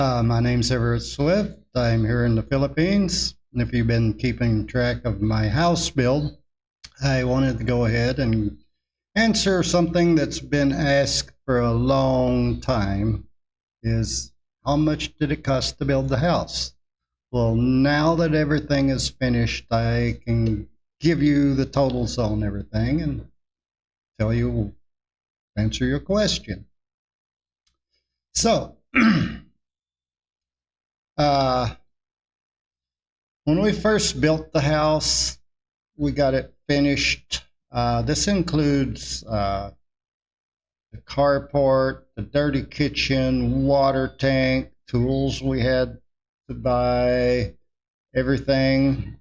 My name's Everett Swift. I'm here in the Philippines. And if you've been keeping track of my house build, I wanted to go ahead and answer something that's been asked for a long time is how much did it cost to build the house? Well, now that everything is finished, I can give you the totals on everything and tell you, answer your question. So, uh, when we first built the house, we got it finished. This includes the carport, the dirty kitchen, water tank, tools we had to buy, everything,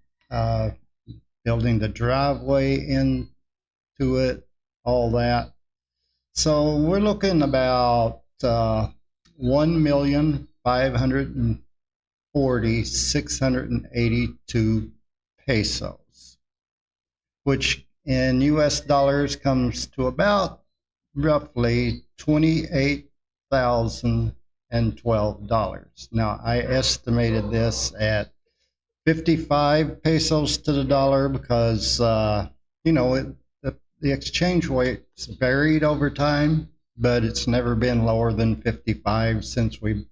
building the driveway into it, all that. So we're looking about 1,540,682 pesos, which in US dollars comes to about roughly $28,012. Now, I estimated this at 55 pesos to the dollar because, the exchange rates varied over time, but it's never been lower than 55 since we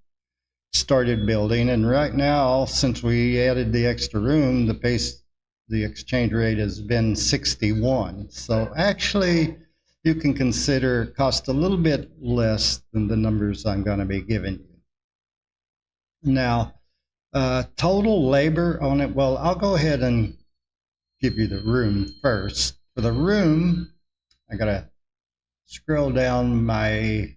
started building. And right now, since we added the extra room, the exchange rate has been 61. So actually, you can consider it cost a little bit less than the numbers I'm going to be giving you. Now, total labor on it, well, I'll go ahead and give you the room first. For the room, I got to scroll down my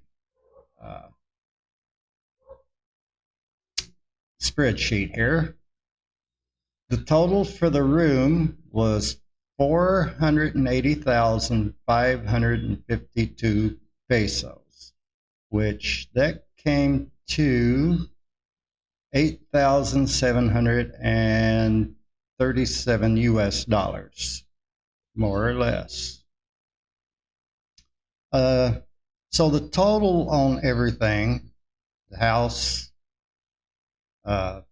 spreadsheet here. The total for the room was 480,552 pesos, which that came to 8,737 US dollars, more or less. So the total on everything, the house, the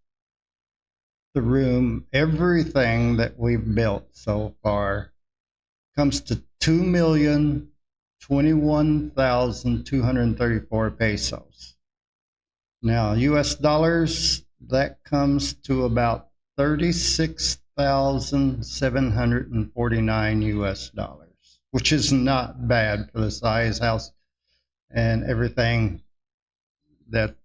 room, everything that we've built so far comes to 2,021,234 pesos. Now, US dollars, that comes to about 36,749 US dollars, which is not bad for the size house and everything that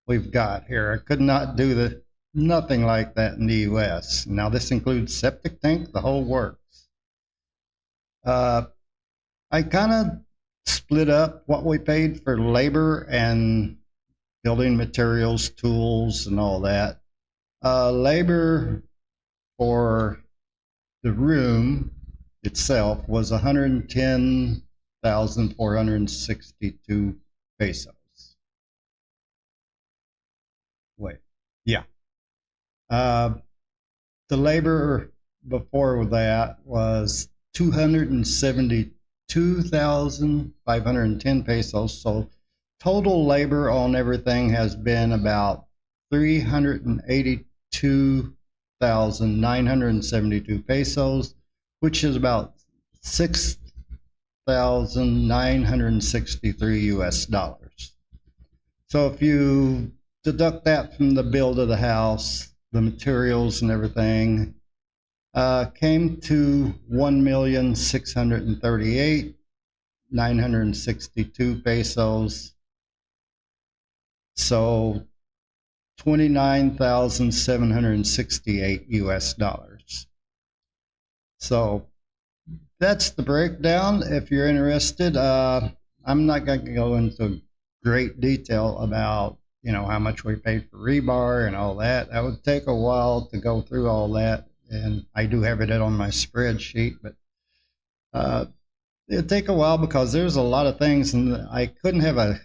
we've got here. I could not do nothing like that in the US. Now, this includes septic tank, the whole works. I kind of split up what we paid for labor and building materials, tools, and all that. Labor for the room itself was 110,462 pesos. Wait, yeah. The labor before that was 272,510 pesos. So total labor on everything has been about 382,972 pesos, which is about 6,963 US dollars. So if you deduct that from the build of the house, the materials and everything, came to 1,638,962 pesos. So 29,768 US dollars. So that's the breakdown. If you're interested, I'm not going to go into great detail about how much we paid for rebar and all that. That would take a while to go through all that, and I do have it on my spreadsheet, but it'd take a while because there's a lot of things, and I couldn't have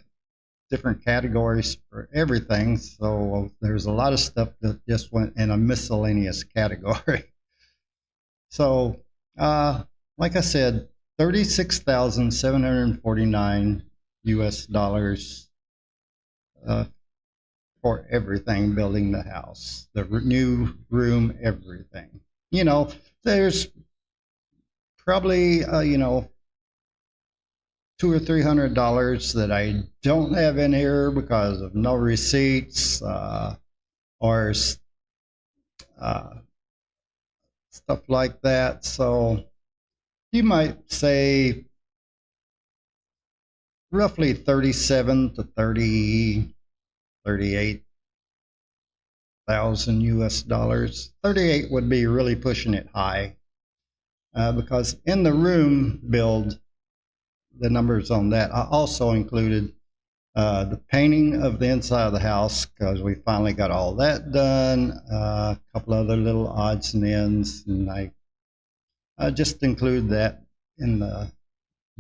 different categories for everything, so there's a lot of stuff that just went in a miscellaneous category. So, like I said, 36,749 US dollars for everything building the house, the new room, everything. You know, there's probably, $200 or $300 that I don't have in here because of no receipts, or uh, stuff like that. So you might say roughly 37 to 38,000 US dollars. 38 would be really pushing it high, because in the room build, the numbers on that, I also included the painting of the inside of the house, because we finally got all that done. A couple other little odds and ends, and I just include that in the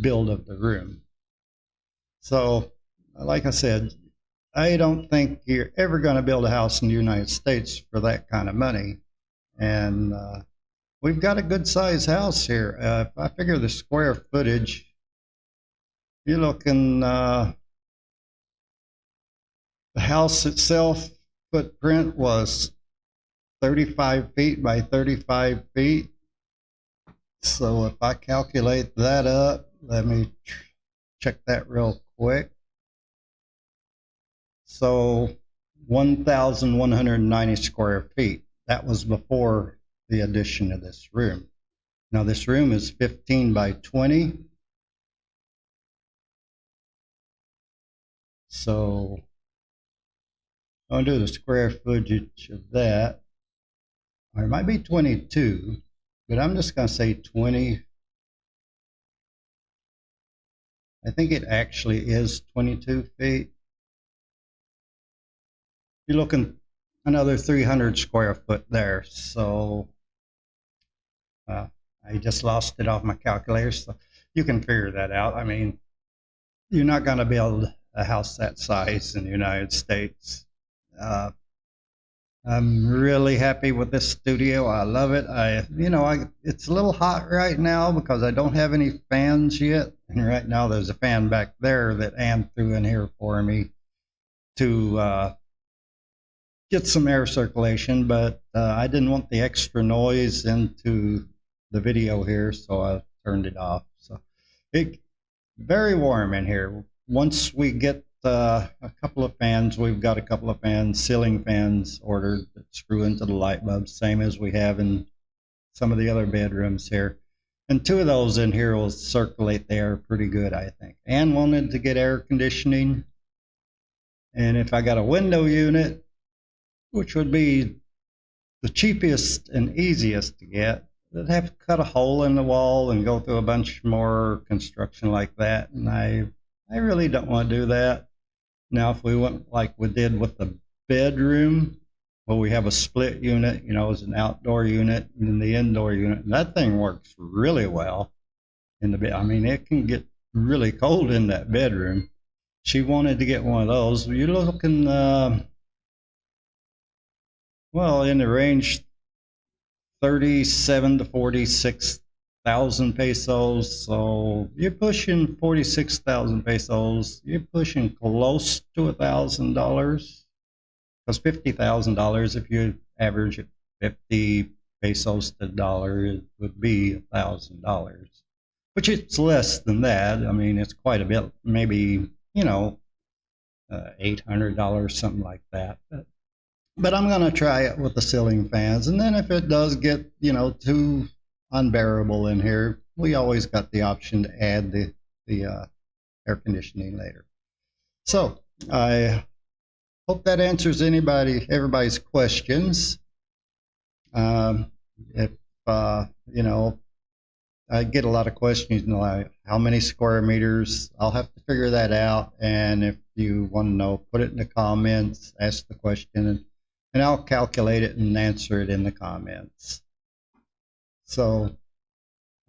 build of the room. So, like I said, I don't think you're ever going to build a house in the United States for that kind of money. And we've got a good size house here. If I figure the square footage, you're looking, the house itself footprint was 35 feet by 35 feet. So if I calculate that up, let me check that real quick. So 1,190 square feet. That was before the addition of this room. Now this room is 15 by 20. So I'll do the square footage of that. Or it might be 22, but I'm just going to say 20. I think it actually is 22 feet. You're looking another 300 square foot there. So I just lost it off my calculator, so you can figure that out. I mean, you're not going to build a house that size in the United States. I'm really happy with this studio. I love it. It's a little hot right now because I don't have any fans yet. And right now there's a fan back there that Ann threw in here for me to get some air circulation, but I didn't want the extra noise into the video here, so I turned it off. So it's very warm in here. Once we get a couple of fans, we've got a couple of fans, ceiling fans ordered that screw into the light bulbs, same as we have in some of the other bedrooms here. And two of those in here will circulate the air pretty good, I think. Ann wanted to get air conditioning, and if I got a window unit, which would be the cheapest and easiest to get, they'd have to cut a hole in the wall and go through a bunch more construction like that, and I really don't want to do that. Now, if we went like we did with the bedroom, well, we have a split unit, as an outdoor unit and then the indoor unit, and that thing works really well in the bed. I mean, it can get really cold in that bedroom. She wanted to get one of those. You're looking, well, in the range 37 to 46,000 pesos. So you're pushing 46,000 pesos. You're pushing close to $1,000. Because $50,000, if you average it 50 pesos to dollar, it would be $1,000. Which it's less than that. I mean, it's quite a bit. Maybe, $800, something like that. But I'm going to try it with the ceiling fans. And then if it does get, too unbearable in here, we always got the option to add the air conditioning later. So I hope that answers everybody's questions. If, I get a lot of questions like how many square meters, I'll have to figure that out. And if you want to know, put it in the comments, ask the question, and I'll calculate it and answer it in the comments. So,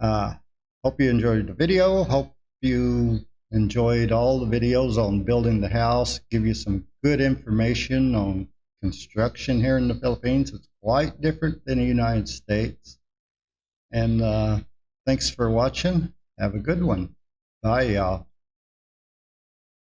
hope you enjoyed the video. Hope you enjoyed all the videos on building the house. Give you some good information on construction here in the Philippines. It's quite different than the United States. And thanks for watching. Have a good one. Bye, y'all.